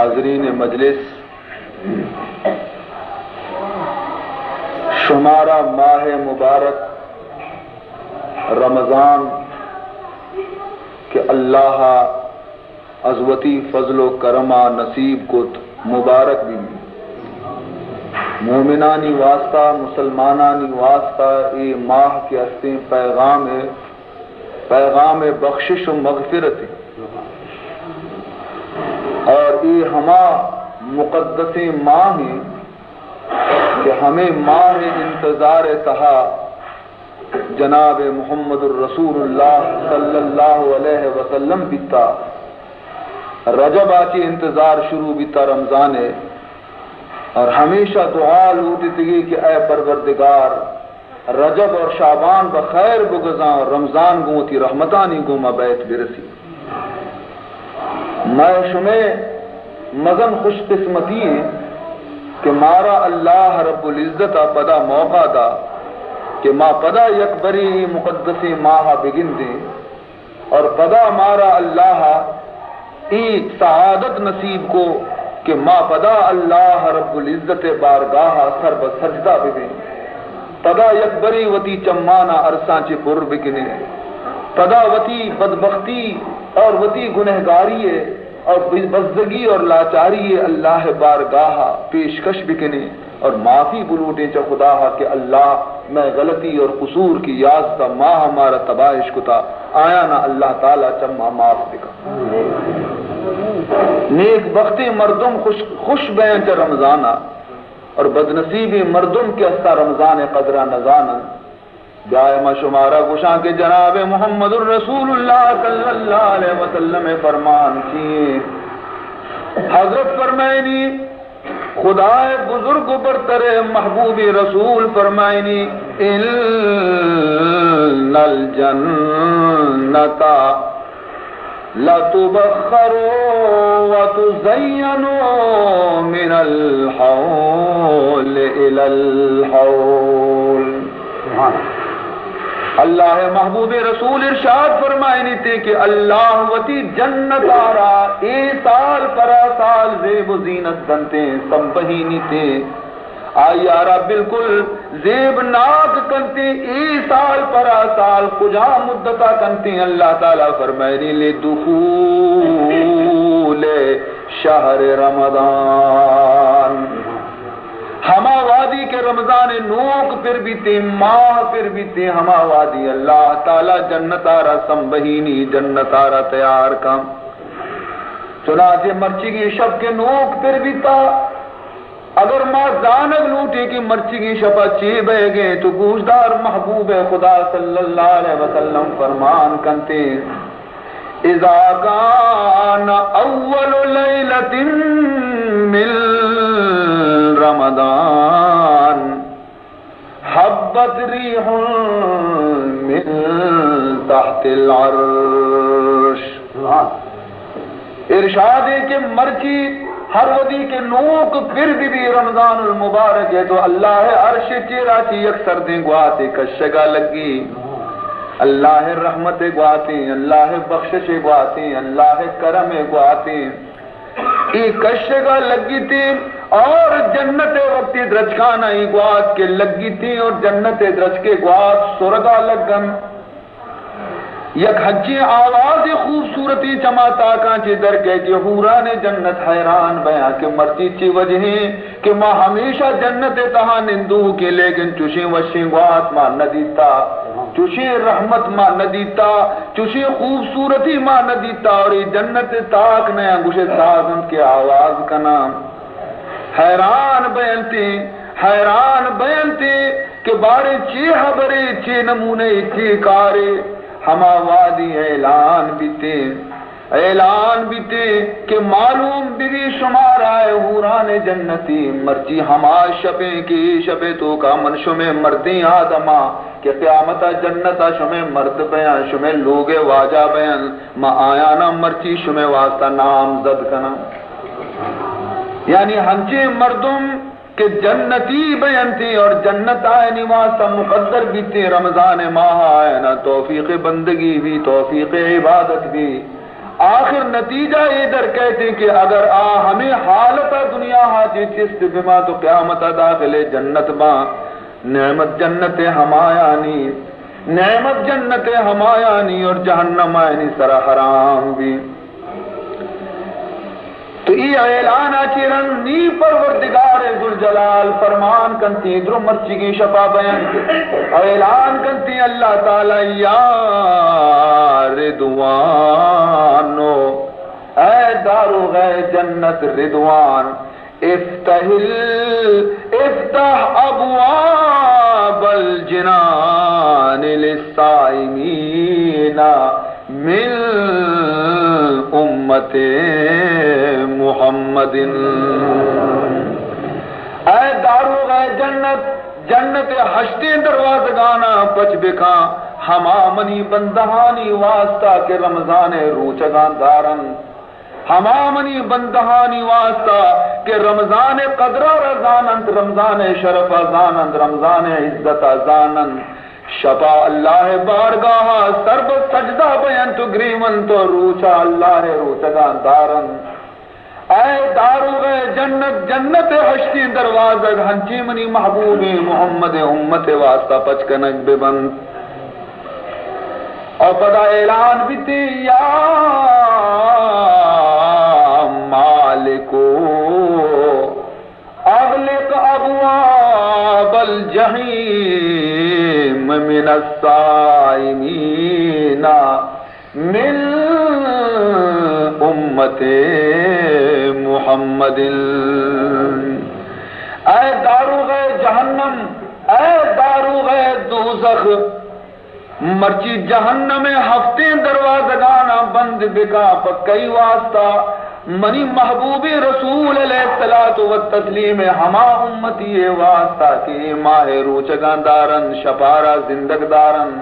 حاضرین مجلس، شمارہ ماہ مبارک رمضان کہ اللہ عزوتی فضل و کرمہ نصیب کت مبارک بھی مومنانی واسطہ مسلمانانی واسطہ ای ماہ کے ہستے پیغام بخشش و مغفرت اور یہ ہما مقدس ماہ ہیں کہ ہمیں ماہ انتظار تہا جناب محمد الرسول اللہ صلی اللہ علیہ وسلم بیتا، رجب آچی انتظار شروع بیتا رمضان ہے، اور ہمیشہ دعا لوٹی تھی کہ اے پروردگار رجب اور شعبان بخیر بگزاں، رمضان گوتی رحمتانی گوما بیت برسی۔ میں شمیں مزن خوش قسمتی ہے کہ مارا اللہ رب العزت پدا موقع دا کہ ما پدا یک بری مقدس ماہ بگن دے، اور پدا مارا اللہ ایک سعادت نصیب کو کہ ما پدا اللہ رب العزت بارگاہ سر بسجدہ بگن، پدا یک بری وتی چمانا عرصاں چے پر بگنے، پدا وتی بدبختی اور وتی گنہگاری اور بزدگی اور لاچاری اللہ بارگاہ پیشکش بکنے اور معافی بلوٹیں چا خدا کہ اللہ میں غلطی اور قصور کی یاد تا ماہ ہمارا تباہش کتا آیا نہ اللہ تعالی چما معاف بکا۔ نیک بختی مردم خوش بیان چا رمضانا اور بدنصیبی مردم کے استا رمضان قدرہ نزانا جائے ما شمارہ گشاں کے جناب محمد الرسول اللہ صلی اللہ علیہ وسلم فرمان کیے، حضرت فرمائنی خدا بزرگ برتر محبوب رسول فرمائنی ان الجنت لتبخر وتزین من الحول الى الحول۔ اللہ محبوب رسول ارشاد فرمائنی تھے کہ اللہ وتی جنت آرا اے سال پرا سال زیب و زینت بنتے سب بہینی تھے آئی آرا بالکل زیب ناک کنتے اے سال پرا سال کجا مدتا کنتے اللہ تعالیٰ فرمائنی لے دخول شہر رمضان، ہما وادی کے رمضان نوک پھر بھی تے ماہ پھر بھی تے ہما وادی اللہ تعالی جنت آرہ سنبہینی جنت آرہ تیار کم، چنانچہ مرچی کی شب کے نوک پھر بھی تا اگر ماں زانگ لوٹے کی مرچی کی شپا چی بہ گئے تو گوشدار محبوب خدا صلی اللہ علیہ وسلم فرمان کنتے اذا کان اول لیلۃ من رمضان حبت ریح من تحت العرش۔ ارشاد ہے کہ مرچی ہر ودی کے نوک پھر بھی رمضان المبارک ہے تو اللہ عرش چیرا چی اکثر دیں گواتے کشگا لگی، اللہ رحمت گواتے اللہ بخشش گواتے اللہ کرم گواتے ای کشگا لگی تھی اور جنت وقتی درجکانا ای گوات کے لگی تھی اور جنت درج کے گوات سرگا لگن یک حجی آواز خوبصورتی چماتا کانچے در کے کہ حوران جنت حیران بیان کہ مرچی چی وجہ کہ ماں ہمیشہ جنت تہا نندو کے لیکن چوشی وشی گوات ماں ندیتا، چوشی رحمت ماں ندیتا، چوشی خوبصورتی ماں ندیتا اور جنت تاک نیا گوشے سازن کے آواز کا نام حیران بیانتے کہ بارے چی حبرے چی نمونے چی کارے ہما وادی اعلان بیتے کہ معلوم بھی شمار آئے حوران جنتی مرچی ہما شپیں کی شپیں تو کا من شمیں مردیں آدماں کہ قیامت جنتا شمیں مرد بیان شمیں لوگ واجہ بیان ما آیا نا مرچی شمیں واسطہ نام زد کنا، یعنی ہنچے مردم کہ جنتی بیانتی اور جنت آئے نواسا مقدر بیتے رمضان ماہ آئے نا توفیق بندگی بھی توفیق عبادت بھی آخر نتیجہ ادھر کہتے کہ اگر ہمیں حالت دنیا حاجی چست بما تو قیامت داخل جنت با نعمت جنت ہمایانی نعمت جنت ہمایانی اور جہنم آئینی سرا حرام بھی تو ای اعلان چرن نی پروردگار ذوالجلال فرمان کنتی در مرچی کی شفا بیان اعلان کنتی اللہ تعالی یا رضوانو اے داروغ جنت رضوان افتح ابواب الجنان للصائمین من امت محمد اے داروغ جنت جنت ہشتے دروازگانا پچ بکا ہما منی بندہانی واسطہ کے رمضان روچگان دارن ہما منی بندہانی واسطہ کہ رمضان قدر رضانند رمضان شرف زانند رمضان عزت زانند شفا اللہ بارگاہ سرب سجدہ بیان تو گریمن تو روچا اللہ روچگان دارن اے داروغ جنت جنت ہشتی دروازہ ہنچی منی محبوب محمد امت واسطہ پچکنک ببند اور پدا اعلان بیتی یا مالکو اغلق ابواب الجحیم من الصائمین من امت محمد اے داروغ جہنم اے داروغ دوزخ مرچی جہنم ہفتے دروازگانا بند بکا پکئی واسطہ منی محبوب رسول علیہ الصلوۃ والتسلیم ہما امتی واسطہ کی ماہ روچگان دارن شپارا زندگ دارن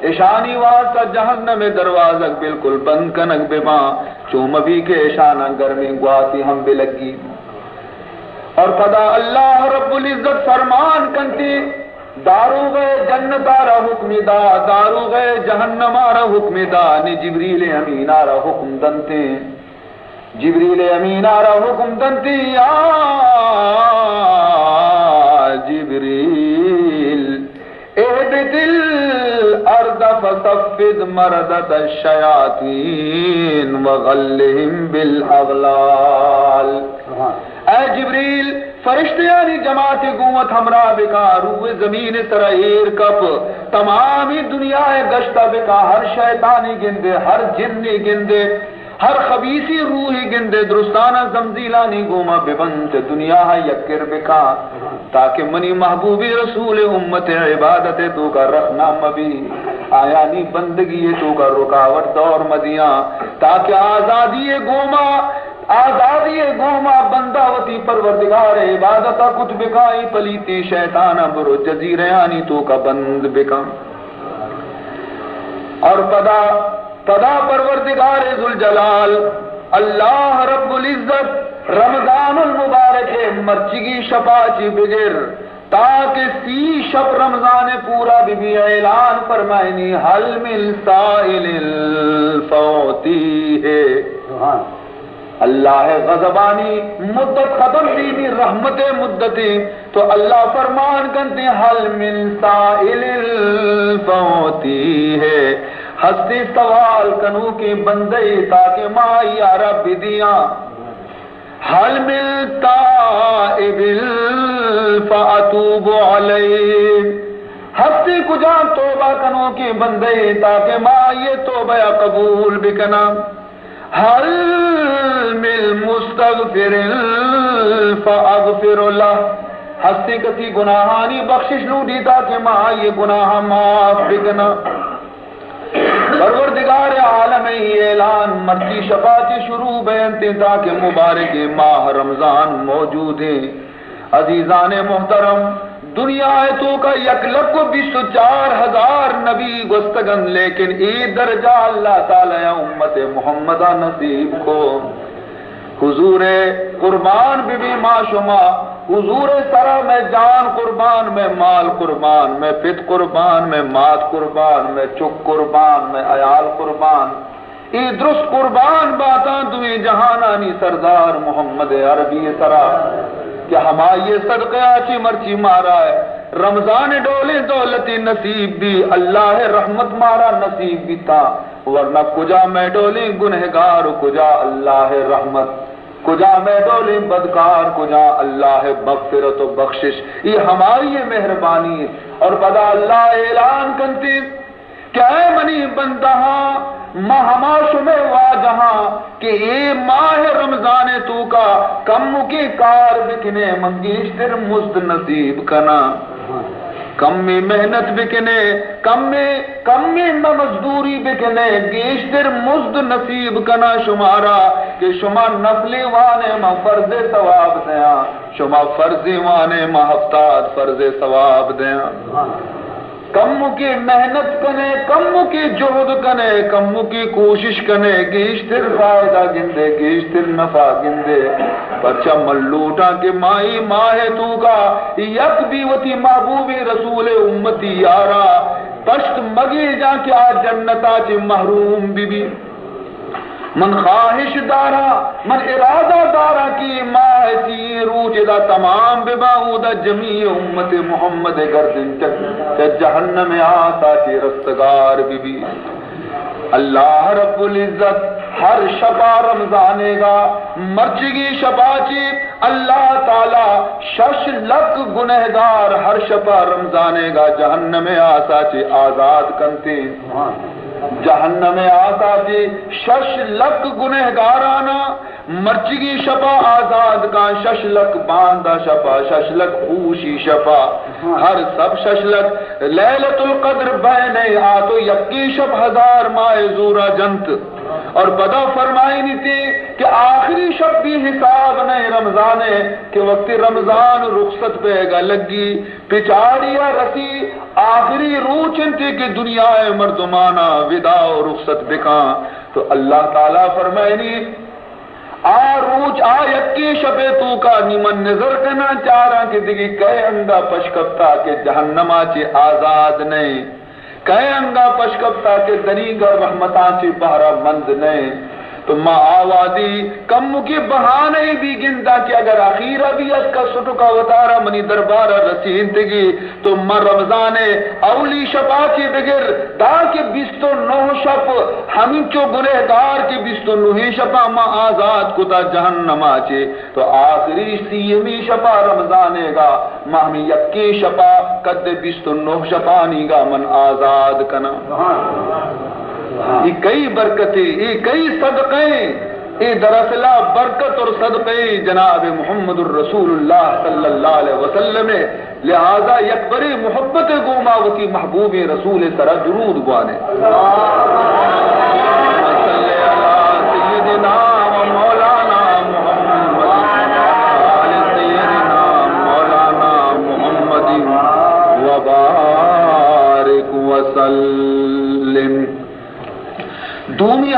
اشانی واسطہ جہنم دروازک بالکل بند کنک بما چوم بھی کے اشانہ گرمی گواتی ہم بلگی اور پدا اللہ رب العزت فرمان کنتی داروغ جنت آرہ حکم دا داروغ جہنم آرہ حکم دا نی جبریل امین آرہ حکم دنتے جبریل امین آرہ حکم دنتی یا جبریل اہبت الارض فصفد مردت الشیاطین وغلہم بالاغلال اے جبریل فرشتیانی جماعت قوت ہمراہ بکا روح زمین سرائیر کپ تمامی دنیا گشتہ بکا ہر شیطانی گندے ہر جنی گندے ہر خبیثی روحی گندے درستانہ زمزیلانی گوما ببند دنیا یکر بکا تاکہ منی محبوبی رسول امت عبادت تو کا رکھنا مبی آیانی بندگی تو کا رکاوٹ دور مدیاں تاکہ آزادی گوما بنداوتی پروردگار عبادت کچھ بکائی پلیتی شیطانہ برو جزیریانی تو کا بند بکا اور پدا پروردگار ذوالجلال اللہ رب العزت رمضان المبارک مرچگی شفاچی بگر تاکہ سی شب رمضان پورا بھی اعلان فرمائنی حل من سائل الفوتی ہے اللہ غضبانی مدت ختم بھی رحمت مدتی تو اللہ فرمان کرتے حل من سائل الفوتی ہے ہستی سوال کنو کی بندئی تاکہ مائی عرب دیاں حل من تائب فاتوب علیہ ہستی کجا توبہ کنو کی بندئی تاکہ مائی توبہ قبول بکنا حل من مستغفر فاغفر اللہ ہستی کسی گناہانی بخشش نو دیتا کہ ماں یہ گناہ معاف بکنا پروردگار عالم اعلان مرضی شفاعت شروع بیانتے تاکہ مبارک ماہ رمضان موجود ہیں عزیزان محترم دنیا تو کا 1,24,000 نبی گستگن لیکن ای درجہ اللہ تعالی امت محمدہ نصیب کو حضور قربان بی معشومہ حضور سرا میں جان قربان میں مال قربان میں پت قربان میں مات قربان میں چک قربان میں عیال قربان ای درست قربان باتاں تمہیں جہانانی سردار محمد عربی سرا کہ ہمائی صدقے آچی مرچی مارا ہے رمضان ڈولے دولتی نصیب بھی اللہ رحمت مارا نصیب بھی تھا ورنہ کجا میں ڈولی گنہگار کجا اللہ رحمت کجا میں ڈولی بدکار کجا اللہ مغفرت و بخشش یہ ہماری مہربانی اور بدا اللہ اعلان کنتی کہ اے منی بندہ ہما شمع واجہاں کہ اے ماہ رمضان تو کا کم کی کار بکنے منگیشتر مزد نصیب کنا کم میں محنت بکنے کم میں مزدوری بکنے گیشتر مزد نصیب کنا شمارا کہ شما نفلی وانے ما فرض ثواب دیا شما فرضی وانے ما ہفتاد فرض ثواب دیا کم کی محنت کنے کم کی جہد کنے کم کی کوشش کنے گیشتر فائدہ گندے گیشتر نفع گندے پرچہ ملوٹا کے مائی ماہ تو کا یک دیوتی محبوب رسول امتی یارا پشت مگی جا کے آج جنتا چے محروم بی بی من خواہش دارا من ارادہ دارا کی ماہ تی روچ دا تمام بباؤدا جمیع امت محمد گردن چک جہنم آتا چی رستگار بی بی اللہ رب العزت ہر شپا رمضانے گا مرچگی شپا چی اللہ تعالی شش لک گنہگار ہر شپا رمضانے گا جہنم آتا چی آزاد کنتے جہنم آتا جی شش لک گنہگارانا مرچگی شپا آزاد کا شش لک باندہ شپا شش لک خوشی شپا ہر سب شش لک لیلت القدر بہنے آتو یکی شب ہزار ماہ زورا جنت اور بدا فرمائی نہیں تھی کہ آخری شب بھی حساب نہیں رمضانے کہ وقت رمضان رخصت پہ گا لگی پچاڑیا رسی آخری روح چنتی کہ دنیا مردمانہ ودا و رخصت بکاں تو اللہ تعالیٰ فرمائی نہیں روچ یکی شبے تو کا نیمن نظر کنا چارا کہ دیگی کئے انگا پشکپتا کہ جہنما چی آزاد نہیں کئے انگا پشکپتا کہ دنیگا رحمتان چی بہرہ مند نہیں تو ماں آوادی کم کی بہانے بھی گندا کہ اگر اخیرہ بھی اس کا سٹو کا وطارہ منی دربارہ رسین تگی تو ماں رمضان اولی شپا کی بگر دا کے 29 شپ ہمیں چو گنہگار کے 29 شپا ماں آزاد کتا جہنم آچے تو آخری سیمی شپا رمضانے گا ماں ہمیں یکی شپا قد 29 شپانی گا من آزاد کنا یہ کئی برکتیں یہ کئی صدقیں یہ دراصل برکت اور صدقے جناب محمد الرسول اللہ صلی اللہ علیہ وسلم لہذا یک بڑی محبت گوماوتی محبوب رسول سرا درود گوانے صلی اللہ سیدنا و مولانا محمد آل سیدنا مولانا محمد وبارک وسلم دومی